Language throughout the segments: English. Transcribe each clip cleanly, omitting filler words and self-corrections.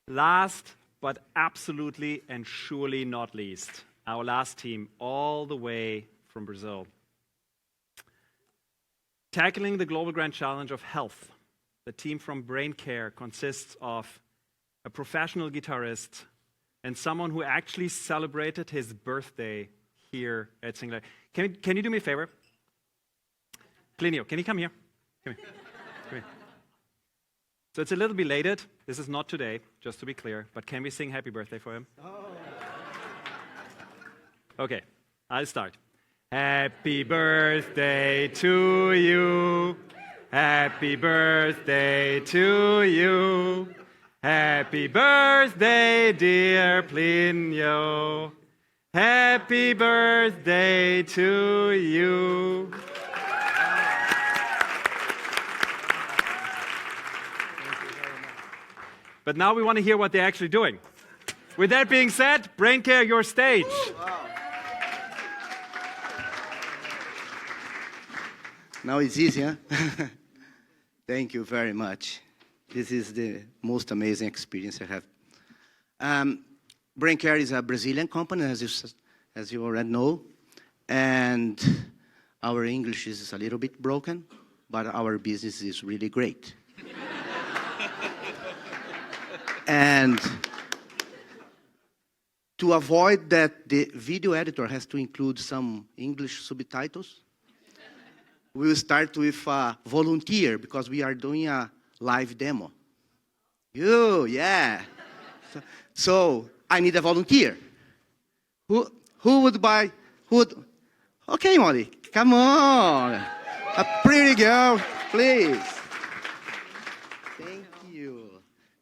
Last, but absolutely and surely not least, our last team, all the way from Brazil. Tackling the global grand challenge of health, the team from Braincare consists of a professional guitarist and someone who actually celebrated his birthday here at Singular. Can you do me a favor? Plinio, can you come here? Come here. Come here. So it's a little belated. This is not today, just to be clear, but can we sing happy birthday for him? Oh. Okay, I'll start. Happy birthday to you. Happy birthday to you. Happy birthday, dear Plinio. Happy birthday to you. But now we want to hear what they're actually doing. With that being said, Braincare, your stage. Wow. Now it's easy, huh? Thank you very much. This is the most amazing experience I have. Braincare is a Brazilian company, as you already know, and our English is a little bit broken, but our business is really great. And to avoid that the video editor has to include some English subtitles, we will start with a volunteer because we are doing a live demo. You, yeah. So I need a volunteer. Who would buy? Okay, Molly, come on. A pretty girl, please.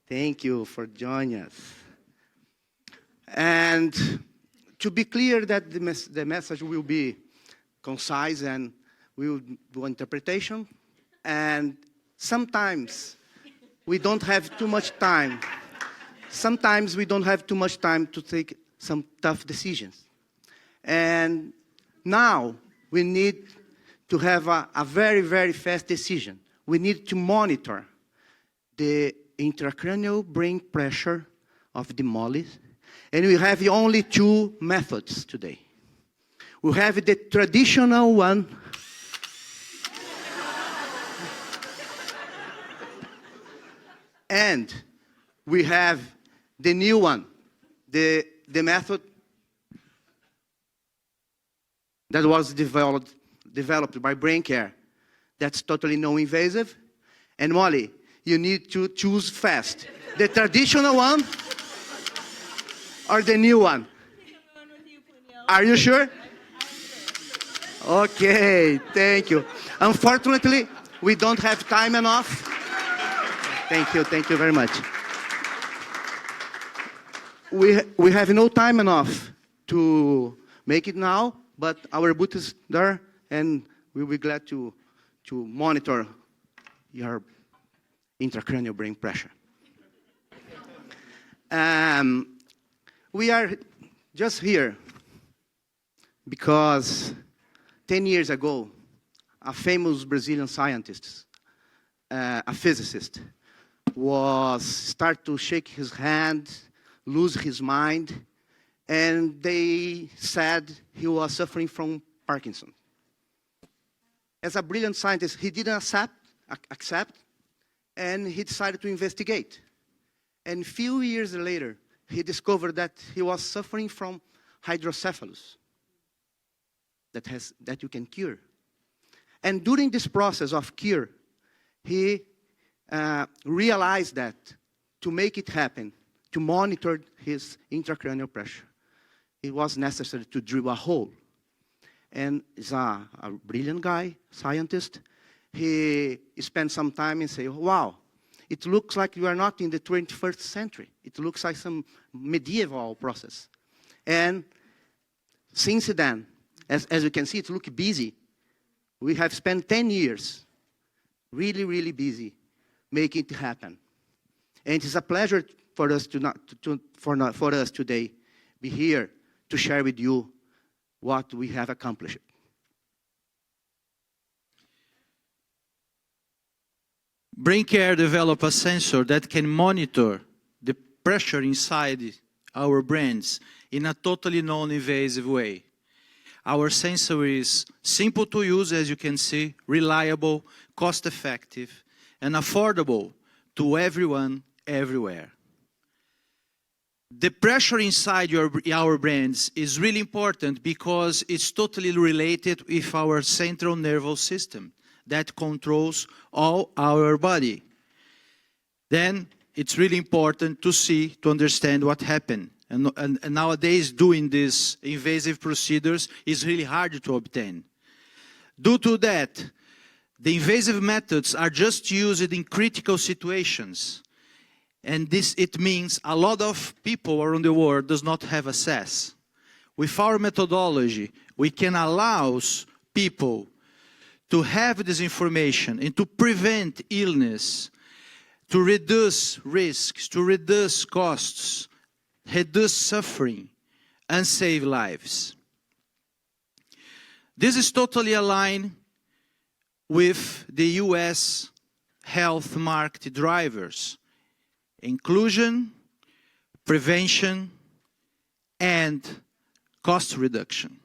Thank you for joining us. And to be clear that the message will be concise and we will do interpretation. And sometimes we don't have too much time. Sometimes we don't have too much time to take some tough decisions. And now we need to have a very, very fast decision. We need to monitor the intracranial brain pressure of the Molly. And we have only two methods today. We have the traditional one, and we have the new one, the method that was developed by Braincare. That's totally non-invasive. And Molly, you need to choose fast. The traditional one or the new one? Are you sure? Okay, thank you. Unfortunately, we don't have time enough. Thank you very much. We have no time enough to make it now, but our booth is there, and we'll be glad to monitor your intracranial brain pressure. We are just here because 10 years ago, a famous Brazilian scientist, a physicist, start to shake his hand, lose his mind, and they said he was suffering from Parkinson. As a brilliant scientist, he didn't accept, and he decided to investigate. And a few years later, he discovered that he was suffering from hydrocephalus that you can cure. And during this process of cure, he realized that to make it happen, to monitor his intracranial pressure, it was necessary to drill a hole. And he's a brilliant guy, scientist. He spent some time and said, wow, it looks like you are not in the 21st century. It looks like some medieval process. And since then, as you can see, it looks busy. We have spent 10 years really, really busy making it happen. And it is a pleasure for us for us today be here to share with you what we have accomplished. Braincare developed a sensor that can monitor the pressure inside our brains in a totally non-invasive way. Our sensor is simple to use, as you can see, reliable, cost-effective, and affordable to everyone, everywhere. The pressure inside our brains is really important because it's totally related with our central nervous system that controls all our body. Then it's really important to understand what happened. And nowadays, doing these invasive procedures is really hard to obtain. Due to that, the invasive methods are just used in critical situations. And it means a lot of people around the world does not have access. With our methodology, we can allow people to have this information and to prevent illness, to reduce risks, to reduce costs, reduce suffering, and save lives. This is totally aligned with the US health market drivers: inclusion, prevention, and cost reduction.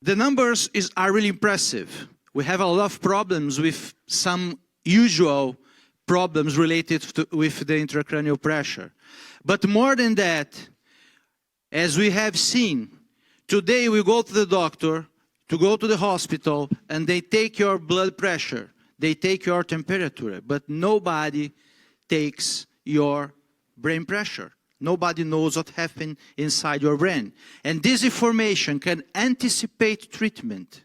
The numbers are really impressive. We have a lot of problems with some usual problems related with the intracranial pressure. But more than that, as we have seen, today we go to the doctor, to go to the hospital, and they take your blood pressure, they take your temperature, but nobody takes your brain pressure. Nobody knows what happened inside your brain. And this information can anticipate treatment,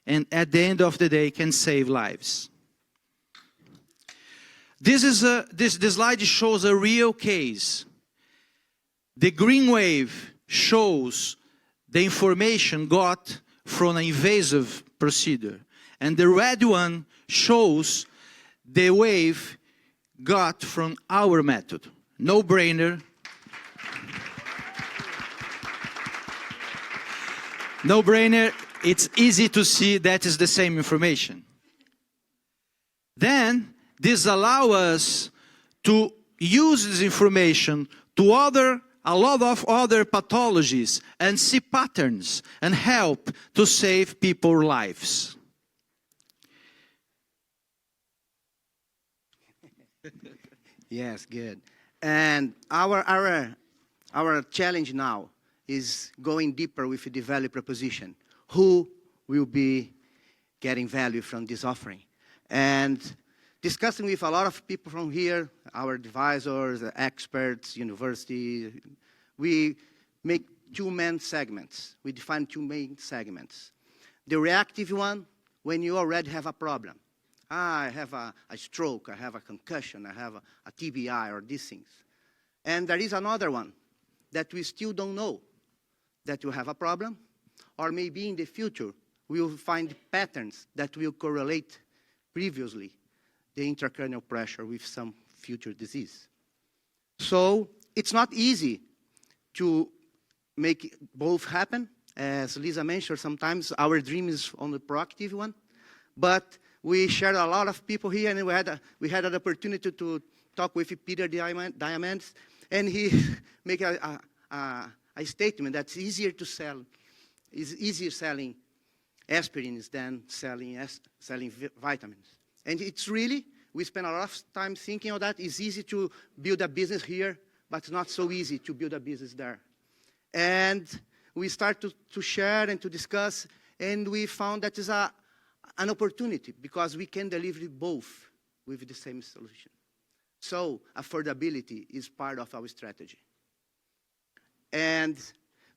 and at the end of the day can save lives. This slide shows a real case. The green wave shows the information got from an invasive procedure, and the red one shows the wave got from our method. No-brainer. No-brainer. It's easy to see that is the same information. Then this allows us to use this information to a lot of other pathologies and see patterns and help to save people's lives. Yes, good. And our challenge now is going deeper with the value proposition. Who will be getting value from this offering? And discussing with a lot of people from here, our advisors, experts, university, we make two main segments. We define two main segments. The reactive one, when you already have a problem. I have a stroke, I have a concussion, I have a TBI, or these things. And there is another one that we still don't know that you have a problem, or maybe in the future we will find patterns that will correlate previously the intracranial pressure with some future disease. So it's not easy to make both happen. As Lisa mentioned, sometimes our dream is on the proactive one, but we shared a lot of people here, and we had an opportunity to talk with Peter Diamandis, and he made a statement that's easier to sell, is easier selling aspirins than selling vitamins. And it's really, we spend a lot of time thinking of that. It's easy to build a business here, but it's not so easy to build a business there. And we start to share and to discuss, and we found that is an opportunity because we can deliver both with the same solution. So affordability is part of our strategy. And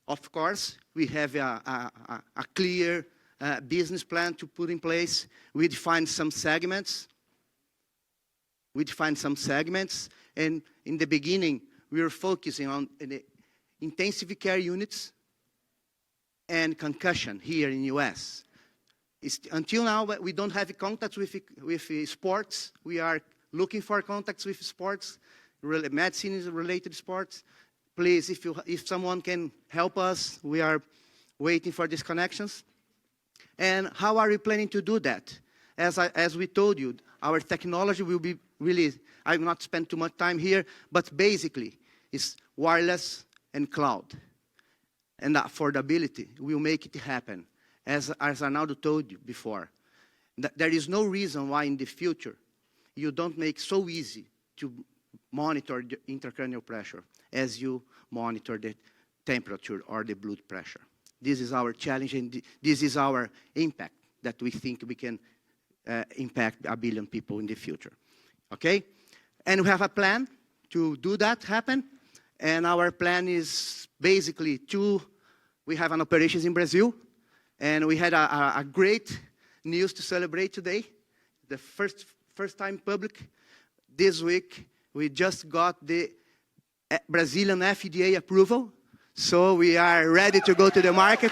of course, we have a clear business plan to put in place. We define some segments. And in the beginning, we were focusing on the intensive care units and concussion here in the US. Until now, we don't have contacts with sports. We are looking for contacts with sports. Medicine is related to sports. Please, if someone can help us, we are waiting for these connections. And how are we planning to do that? as we told you, our technology will be really, I will not spend too much time here, but basically it's wireless and cloud. And affordability will make it happen. As Arnaldo told you before, there is no reason why in the future you don't make so easy to monitor the intracranial pressure as you monitor the temperature or the blood pressure. This is our challenge, and this is our impact that we think we can impact 1 billion people in the future. Okay? And we have a plan to do that happen. And our plan is basically we have an operations in Brazil, and we had a great news to celebrate today. The first time public. This week, we just got the Brazilian FDA approval. So we are ready to go to the market.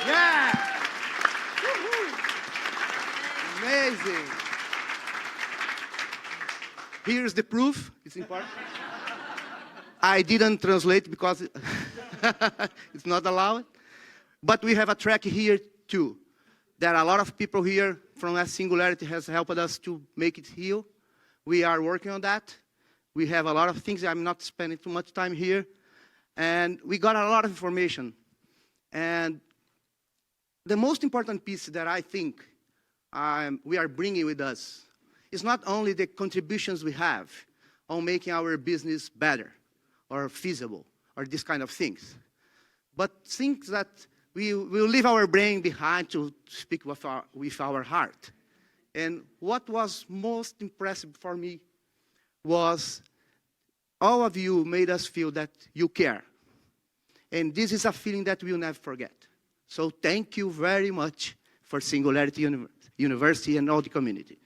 Yeah! Amazing. Here's the proof. It's important. I didn't translate because it's not allowed. But we have a track here too. There are a lot of people here from S Singularity has helped us to make it heal. We are working on that. We have a lot of things. I'm not spending too much time here. And we got a lot of information. And the most important piece that I think we are bringing with us is not only the contributions we have on making our business better or feasible or this kind of things, but things that we will leave our brain behind to speak with our heart. And what was most impressive for me was all of you made us feel that you care. And this is a feeling that we will never forget. So thank you very much for Singularity University and all the community.